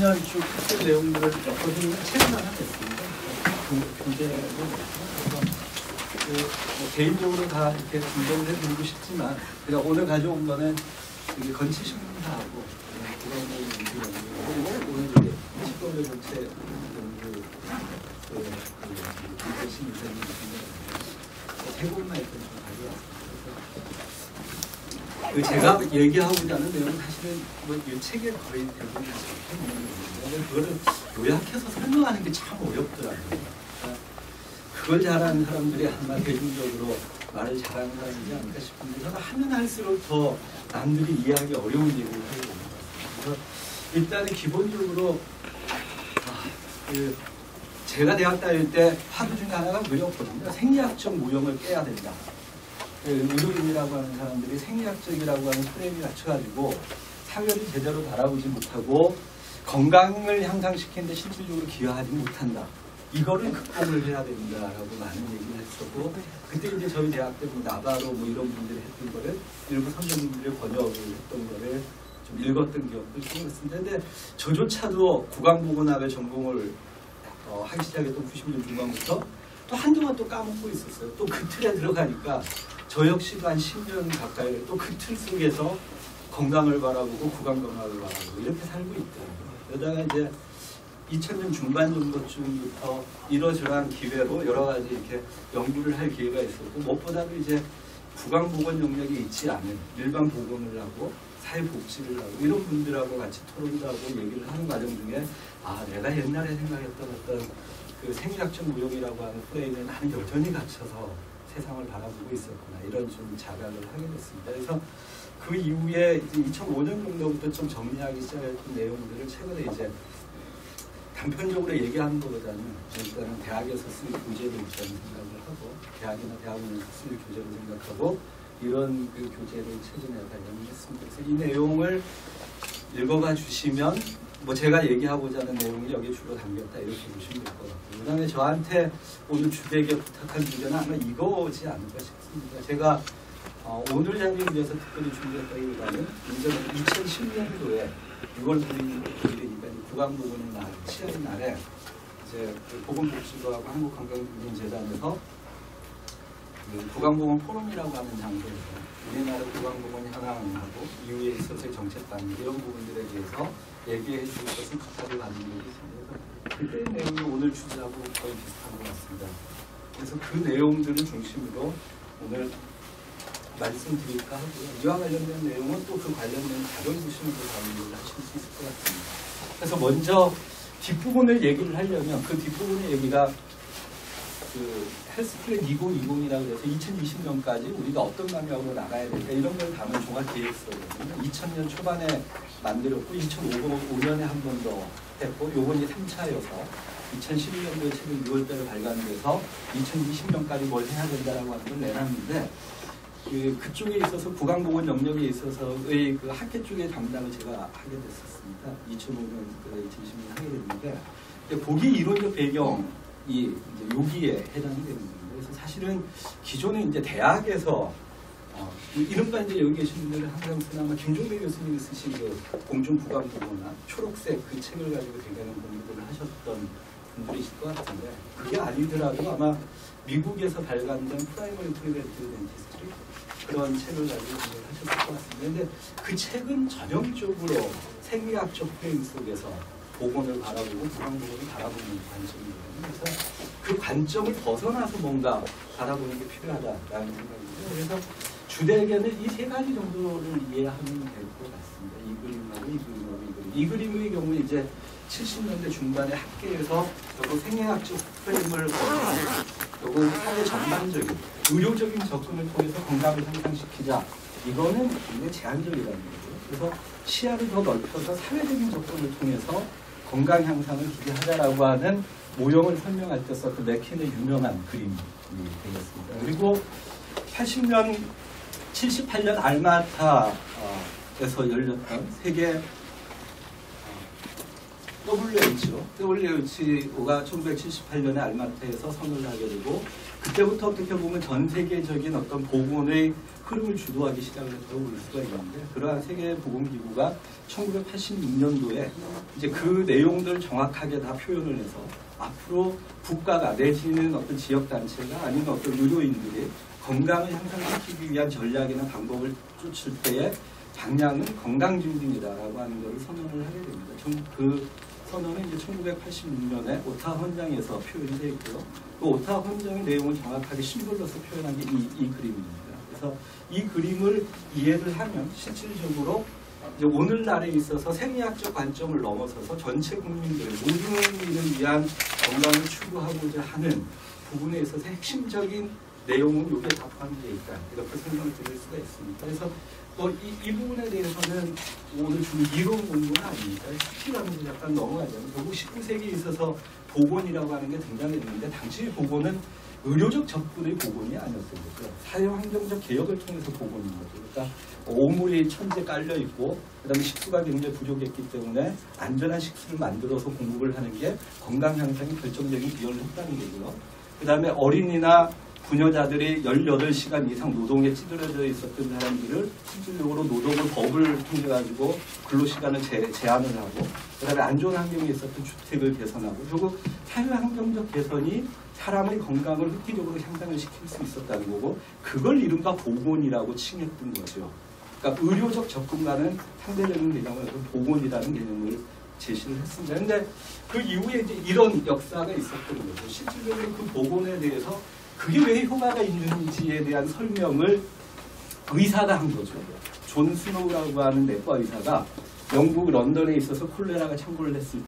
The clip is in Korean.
20년 쭉 했던 내용들을 엮어주는 책을 하나 냈습니다. 교재를 개인적으로 다 이렇게 분석을 해드리고 싶지만, 제가 오늘 가져온 거는 이게 건치신문사하고 그리고 오늘 이제 식도의 전체 연구 세 권만 일단 좀 가져왔습니다. 제가 얘기하고자 하는 내용은 사실은 이 책에 거의 대부분 다 적혀 있는 거예요. 그거를 요약해서 설명하는 게 참 어렵더라고요. 그걸 잘하는 사람들이 아마 대중적으로 말을 잘하는 사람이지 않을까 싶은데, 하면 할수록 더 남들이 이해하기 어려운 얘기를 하게 되는 것 같습니다. 그래서 일단은 기본적으로 제가 대학 다닐 때 하루 중에 하나가 무렵거든요. 생리학적 모형을 깨야 된다. 의료인이라고 하는 사람들이 생리학적이라고 하는 프레임이 갖춰가지고 사회를 제대로 바라보지 못하고 건강을 향상시키는데 실질적으로 기여하지 못한다. 이거를 극복을 해야 된다라고 많은 얘기를 했었고, 그때 이제 저희 대학 때 나바로 이런 분들이 했던 거를 일부 선생님들의 번역을 했던 거를 좀 읽었던 기억도 있습니다. 근데 저조차도 국악보건학을 전공을 하기 시작했던 90년 중반부터 또 한동안 또 까먹고 있었어요. 또 그 틀에 들어가니까 저 역시도 한 10년 가까이 또 그 틀 속에서 건강을 바라보고 국악건강을 바라보고 이렇게 살고 있더라고요. 그러다가 이제 2000년 중반 정도쯤부터 이러저러한 기회로 여러 가지 이렇게 연구를 할 기회가 있었고, 무엇보다도 이제 국악보건 영역에 있지 않은 일반 보건을 하고 사회복지를 하고 이런 분들하고 같이 토론도 하고 얘기를 하는 과정 중에 내가 옛날에 생각했던 어떤 그 생리학적 무용이라고 하는 프레임에 나는 여전히 갇혀서 세상을 바라보고 있었구나, 이런 좀 자각을 하게 됐습니다. 그래서 그 이후에 이제 2005년 정도부터 좀 정리하기 시작했던 내용들을 최근에 이제 단편적으로 얘기하는 것보다는 일단은 대학에서 쓸 교재로 있다는 생각을 하고, 대학이나 대학원에서 쓸 교재로 생각하고 이런 그 교재를 최근에 발견했습니다. 그래서 이 내용을 읽어봐 주시면 제가 얘기하고자 하는 내용이 여기에 주로 담겼다, 이렇게 보시면 될 것 같고요. 그 다음에 저한테 오늘 주되게 부탁한 주제는 아마 이거지 않을까 싶습니다. 제가 오늘 장면에 대해서 특별히 준비했다기보다는 이제 2010년도에 6월 9일이니까 국악보건의 날, 치아의 날에 이제 보건복지부하고 한국관광진흥재단에서 국악보건 포럼이라고 하는 장소에서 우리나라 국악보건 현황하고 이후에 있어서의 정책 방향 이런 부분들에 대해서 얘기해 줄 것은 부탁을 받는 적이 있습니다. 그때 내용이 오늘 주제하고 거의 비슷한 것 같습니다. 그래서 그 내용들을 중심으로 오늘 말씀드릴까 하고요. 이와 관련된 내용은 또 그 관련된 자료를 보시면 더 이해를 하실 수 있을 것 같습니다. 그래서 먼저 뒷부분을 얘기를 하려면 그 뒷부분의 얘기가 그 헬스플랜 2020이라고 해서 2020년까지 우리가 어떤 방향으로 나가야 될까 이런 걸 담은 종합계획서거든요. 2000년 초반에 만들었고 2005년에 한 번 더 했고 요번이 3차여서 2012년도에 최근 6월달에 발간돼서 2020년까지 뭘 해야 된다라고 하는 걸 내놨는데, 그쪽에 있어서 국악보건 영역에 있어서의 그 학계 쪽의 담당을 제가 하게 됐었습니다. 2005년, 2010년 하게 됐는데, 거기 이론적 배경이 이제 여기에 해당이 되는 겁니다. 그래서 사실은 기존에 이제 대학에서 이른바 이제 여기 계신 분들은 항상 쓰나마 김종배 교수님이 쓰신 그 공중국악보건학 초록색 그 책을 가지고 굉장히 공부를 하셨던 분들이실 것 같은데, 그게 아니더라도 아마 미국에서 발간된 프라이머리 프리벤티브 덴티스트리 그런 책을 가지고 공부를 하셨을 것 같습니다. 그런데 그 책은 전형적으로 생리학적 프레임 속에서 보건을 바라보고 국악보건을 바라보는 관점이거든요. 그래서 그 관점을 벗어나서 뭔가 바라보는 게 필요하다라는 생각이고요. 그래서 주되게는 이 세 가지 정도를 이해하면 될 것 같습니다. 이 그림하고 이 그림하고 이 그림. 이 그림의 경우 이제 70년대 중반에 학계에서 요거 생리학적 프레임을 벗어나서 요거 사회 전반적인 의료적인 접근을 통해서 건강을 향상시키자. 이거는 굉장히 제한적이라는 거죠. 그래서 시야를 더 넓혀서 사회적인 접근을 통해서 건강 향상을 기대하자라고 하는 모형을 설명할 때 썼던 맥킨의 유명한 그림이 되겠습니다. 그리고 78년 알마타에서 열렸던 세계 WHO가 1978년에 알마타에서 선언을 하게 되고 그때부터 어떻게 보면 전 세계적인 어떤 보건의 흐름을 주도하기 시작을 했다고 볼 수가 있는데, 그러한 세계보건기구가 1986년도에 이제 그 내용들 정확하게 다 표현을 해서 앞으로 국가가 내지는 어떤 지역단체가 아니면 어떤 의료인들이 건강을 향상시키기 위한 전략이나 방법을 쫓을 때의 방향은 건강증진이다라고 하는 것을 선언을 하게 됩니다. 그 선언은 이제 1986년에 오타와 헌장에서 표현이 되어 있고요. 그 오타와 헌장의 내용을 정확하게 심볼로서 표현한 게 이 그림입니다. 그래서 이 그림을 이해를 하면 실질적으로 이제 오늘날에 있어서 생리학적 관점을 넘어서서 전체 국민들, 모든 위한 건강을 추구하고자 하는 부분에 있어서 핵심적인 내용은 여기에 다 포함되어 있다. 이렇게 설명을 드릴 수가 있습니다. 그래서 이 부분에 대해서는 오늘 주로 이론 공부는 아닙니다. 스피드하면서 약간 넘어가자면 결국 19세기에 있어서 보건이라고 하는 게 등장했는데, 당시 보건은 의료적 접근의 보건이 아니었던 거죠. 사회환경적 개혁을 통해서 보건인 거죠. 그러니까 오물이 천재 깔려 있고, 그다음에 식수가 굉장히 부족했기 때문에 안전한 식수를 만들어서 공급을 하는 게 건강 향상에 결정적인 기여를 했다는 거고요. 그다음에 어린이나 부녀자들이 18시간 이상 노동에 찌들어져 있었던 사람들을 실질적으로 노동을 법을 통해 가지고 근로시간을 제한을 하고, 그다음에 안 좋은 환경에 있었던 주택을 개선하고, 결국 사회환경적 개선이 사람의 건강을 획기적으로 향상을 시킬 수 있었다는 거고, 그걸 이른바 보건이라고 칭했던 거죠. 그러니까 의료적 접근과는 상대적인 개념을 보건이라는 개념을 제시를 했습니다. 그런데 그 이후에 이제 이런 역사가 있었던 거죠. 실질적으로 그 보건에 대해서 그게 왜 효과가 있는지에 대한 설명을 의사가 한 거죠. 존 스노우라고 하는 내과 의사가 영국 런던에 있어서 콜레라가 창궐을 했을